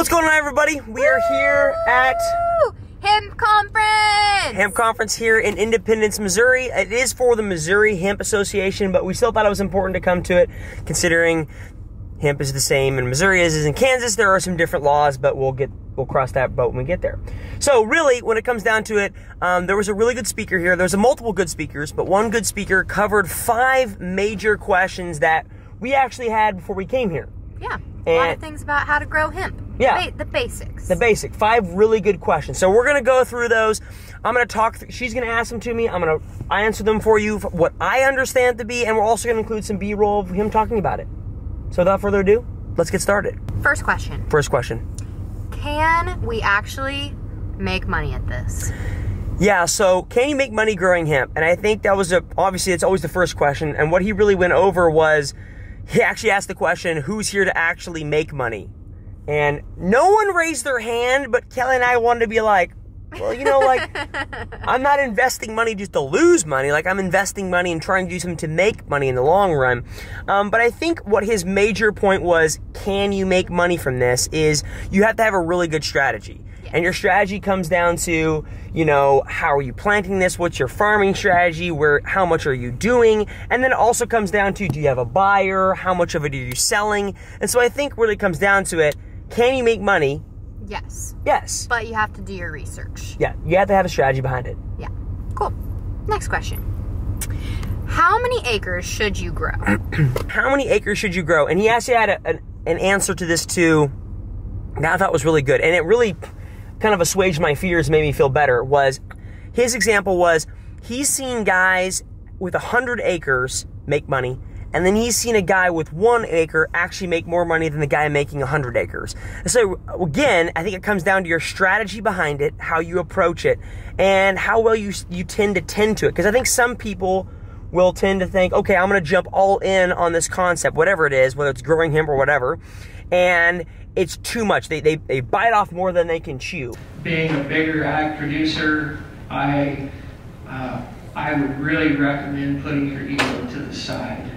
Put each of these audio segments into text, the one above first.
What's going on, everybody? We are here at Hemp Conference! Hemp Conference here in Independence, Missouri. It is for the Missouri Hemp Association, but we still thought it was important to come to it, considering hemp is the same in Missouri as is in Kansas. There are some different laws, but we'll cross that boat when we get there. So really, when it comes down to it, there was a really good speaker here. There's multiple good speakers, but one good speaker covered 5 major questions that we actually had before we came here. Yeah, a lot of things about how to grow hemp. Yeah. The basics. The basic. 5 really good questions. So we're going to go through those. I'm going to talk, she's going to ask them to me. I'm going to answer them for you, what I understand to be, and we're also going to include some B-roll of him talking about it. So without further ado, let's get started. First question. First question. Can we actually make money at this? Yeah, so can you make money growing hemp? And I think that was obviously it's always the first question. And what he really went over was, he actually asked the question, who's here to actually make money? And no one raised their hand, but Kelly and I wanted to be like, well, you know, like, I'm not investing money just to lose money. Like, I'm investing money and trying to do something to make money in the long run. But I think what his major point was, can you make money from this, is you have to have a really good strategy. And your strategy comes down to, you know, how are you planting this? What's your farming strategy? How much are you doing? And then it also comes down to, do you have a buyer? How much of it are you selling? And so I think when it comes down to it, can you make money? Yes. Yes. But you have to do your research. Yeah, you have to have a strategy behind it. Yeah. Cool. Next question. How many acres should you grow? How many acres should you grow? And he actually had an answer to this too that I thought was really good. And it really kind of assuaged my fears, made me feel better. His example was, he's seen guys with 100 acres make money, and then he's seen a guy with 1 acre actually make more money than the guy making 100 acres. So again, I think it comes down to your strategy behind it, how you approach it, and how well you tend to tend to it. Because I think some people will tend to think, okay, I'm going to jump all in on this concept, whatever it is, whether it's growing hemp or whatever, and it's too much. They bite off more than they can chew. Being a bigger ag producer, I would really recommend putting your ego to the side.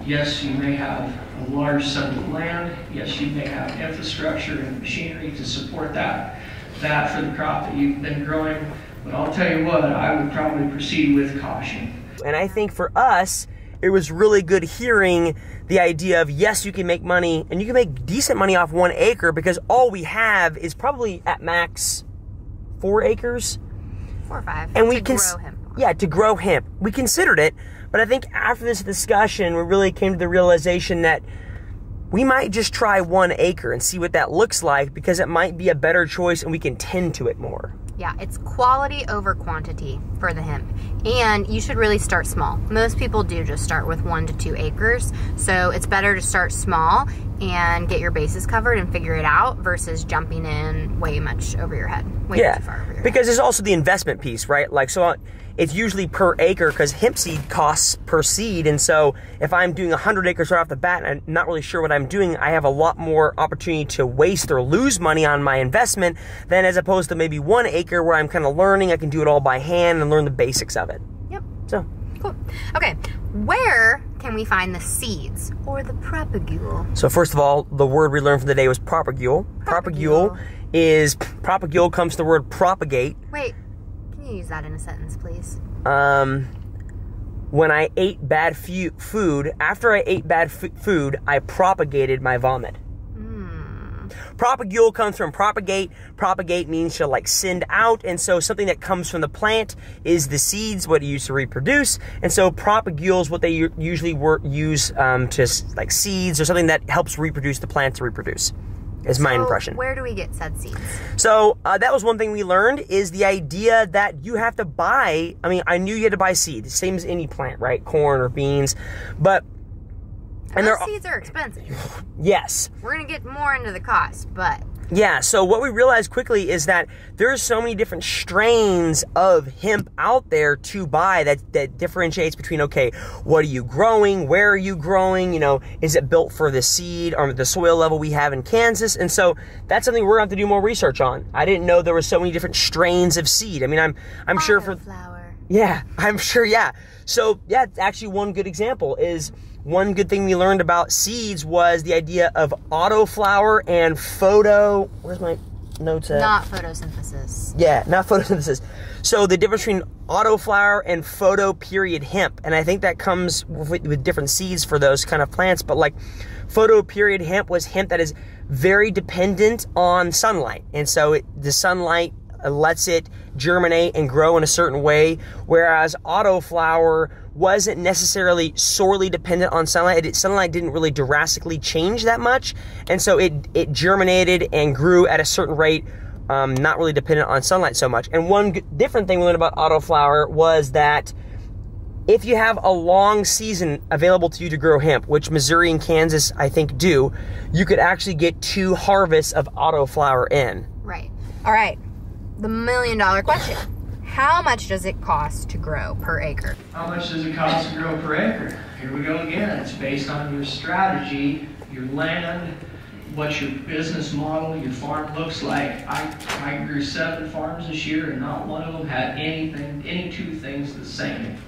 Yes, you may have a large sum of land. Yes, you may have infrastructure and machinery to support that for the crop that you've been growing. But I'll tell you what, I would probably proceed with caution. And I think for us, it was really good hearing the idea of, yes, you can make money, and you can make decent money off 1 acre, because all we have is probably at max 4 acres. 4 or 5. And to grow hemp. Yeah, to grow hemp. We considered it, but I think after this discussion, we really came to the realization that we might just try 1 acre and see what that looks like, because it might be a better choice and we can tend to it more. Yeah, it's quality over quantity for the hemp. And you should really start small. Most people do just start with 1 to 2 acres. So it's better to start small and get your bases covered and figure it out versus jumping in way much over your head. Way too far over your head. Because there's also the investment piece, right? Like, so it's usually per acre, because hemp seed costs per seed. And so if I'm doing 100 acres right off the bat and I'm not really sure what I'm doing, I have a lot more opportunity to waste or lose money on my investment than as opposed to maybe 1 acre where I'm kind of learning. I can do it all by hand and learn the basics of it. Yep. So. Cool. Okay. Where can we find the seeds or the propagule? So first of all, the word we learned from the day was propagule. Propagule comes from the word propagate. Wait. Can you use that in a sentence, please? When I ate bad food, after I ate bad food, I propagated my vomit. Propagule comes from propagate. Propagate means to like send out, and so something that comes from the plant is the seeds, what it used to reproduce, and so propagule is what they usually use to like seeds or something that helps reproduce the plant to reproduce. Is my impression. Where do we get said seeds? So that was one thing we learned, is the idea that you have to buy. I mean, I knew you had to buy seeds, same as any plant, right? Corn or beans, but. And those seeds are expensive. Yes. We're going to get more into the cost, but... Yeah, so what we realized quickly is that there's so many different strains of hemp out there to buy that differentiates between, okay, what are you growing? Where are you growing? You know, is it built for the seed or the soil level we have in Kansas? And so that's something we're going to have to do more research on. I didn't know there were so many different strains of seed. I mean, I'm sure for... Flower. Yeah, I'm sure, yeah. So, yeah, actually one good example is one good thing we learned about seeds was the idea of autoflower and where's my notes at? Not photosynthesis. Yeah, not photosynthesis. So the difference between autoflower and photoperiod hemp, and I think that comes with different seeds for those kind of plants, but like photoperiod hemp was hemp that is very dependent on sunlight. And so the sunlight lets it germinate and grow in a certain way, whereas autoflower wasn't necessarily sorely dependent on sunlight. Sunlight didn't really drastically change that much, and so it germinated and grew at a certain rate, not really dependent on sunlight so much. And one different thing we learned about autoflower was that if you have a long season available to you to grow hemp, which Missouri and Kansas I think do, you could actually get 2 harvests of autoflower in. Right. All right. The $1 million question. How much does it cost to grow per acre? How much does it cost to grow per acre? Here we go again. It's based on your strategy, your land, what your business model, your farm looks like. I grew 7 farms this year, and not one of them had any 2 things the same.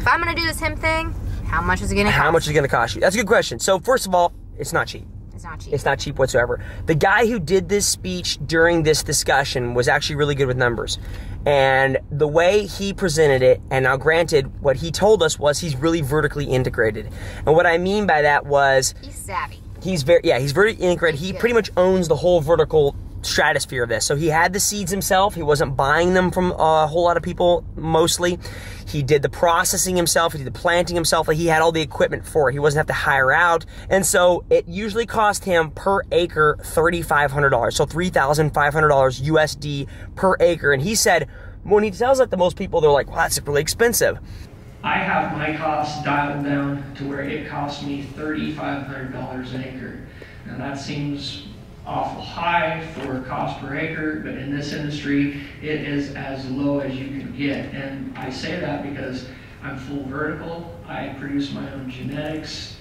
If I'm going to do this hemp thing, how much is it going to cost? How much is it going to cost you? That's a good question. So first of all, it's not cheap. It's not cheap. It's not cheap whatsoever. The guy who did this speech during this discussion was actually really good with numbers. And the way he presented it, and now granted, what he told us was he's really vertically integrated. And what I mean by that was... he's savvy. He's very integrated. He pretty much owns the whole vertical stratosphere of this. So he had the seeds himself. He wasn't buying them from a whole lot of people, mostly. He did the processing himself. He did the planting himself. Like, he had all the equipment for it. He wasn't have to hire out. And so it usually cost him per acre $3,500. So $3,500 USD per acre. And he said, when he tells that to most people, they're like, well, that's really expensive. I have my costs dialed down to where it costs me $3,500 an acre. Now that seems awful high for cost per acre, but in this industry, it is as low as you can get. And I say that because I'm full vertical. I produce my own genetics.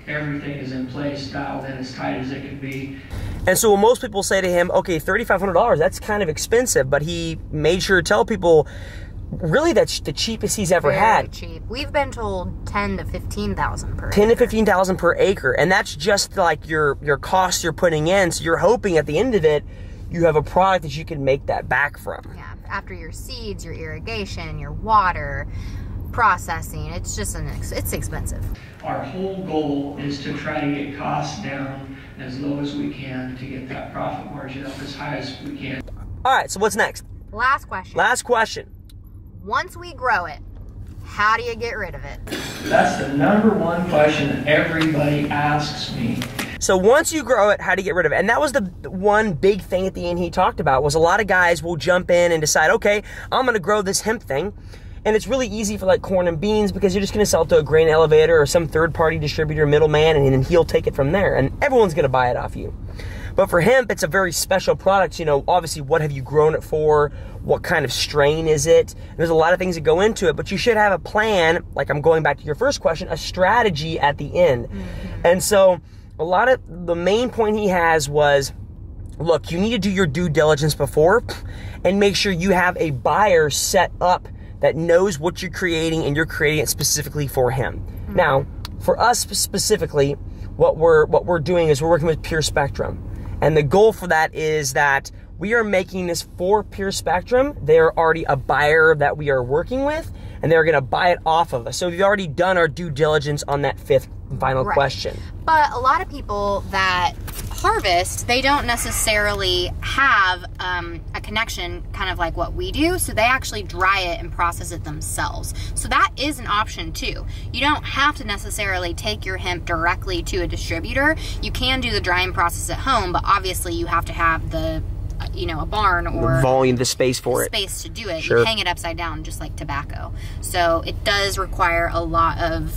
Everything is in place, dialed in as tight as it can be. And so when most people say to him, okay, $3,500, that's kind of expensive, but he made sure to tell people, really, that's the cheapest he's ever had. Cheap. We've been told $10,000 to $15,000 per acre. $10,000 to $15,000 per acre, and that's just like your costs you're putting in. So you're hoping at the end of it, you have a product that you can make that back from. Yeah, after your seeds, your irrigation, your water, processing, it's just it's expensive. Our whole goal is to try to get costs down as low as we can to get that profit margin up as high as we can. All right, so what's next? Last question. Last question. Once we grow it, how do you get rid of it? That's the #1 question that everybody asks me. So once you grow it, how do you get rid of it? And that was the one big thing at the end he talked about, was a lot of guys will jump in and decide, okay, I'm going to grow this hemp thing. And it's really easy for like corn and beans because you're just going to sell it to a grain elevator or some third-party distributor, middleman, and then he'll take it from there. And everyone's going to buy it off you. But for hemp, it's a very special product. You know, obviously, what have you grown it for? What kind of strain is it? There's a lot of things that go into it, but you should have a plan, like I'm going back to your first question, a strategy at the end. Mm-hmm. And so a lot of the main point he has was, look, you need to do your due diligence before and make sure you have a buyer set up that knows what you're creating and you're creating it specifically for him. Mm-hmm. Now, for us specifically, what we're doing is we're working with Pure Spectrum. And the goal for that is that we are making this for Pure Spectrum. They're already a buyer that we are working with, and they're going to buy it off of us. So we've already done our due diligence on that 5th and final question. But a lot of people that harvest, they don't necessarily have a connection kind of like what we do, so they actually dry it and process it themselves. So that is an option too. You don't have to necessarily take your hemp directly to a distributor. You can do the drying process at home, but obviously you have to have the a barn or the volume, the space for it. Space to do it. Sure. You hang it upside down just like tobacco. So it does require a lot of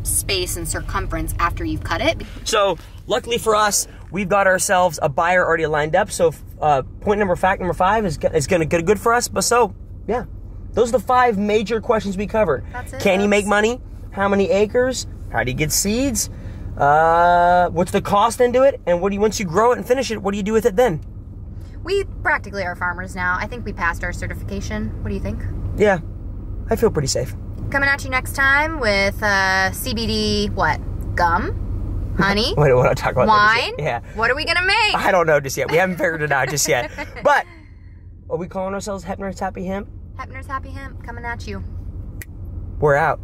space and circumference after you've cut it. So luckily for us, we've got ourselves a buyer already lined up. So fact number 5 is going to get good for us. But so, yeah, those are the 5 major questions we covered. That's it. Can you make money? How many acres? How do you get seeds? What's the cost into it? And once you grow it and finish it, what do you do with it then? We practically are farmers now. I think we passed our certification. What do you think? Yeah, I feel pretty safe. Coming at you next time with CBD, what? Gum? Honey? We don't want to talk about wine? That yeah. What are we going to make? I don't know just yet. We haven't figured it out just yet. But are we calling ourselves Heppner's Happy Hemp? Heppner's Happy Hemp coming at you. We're out.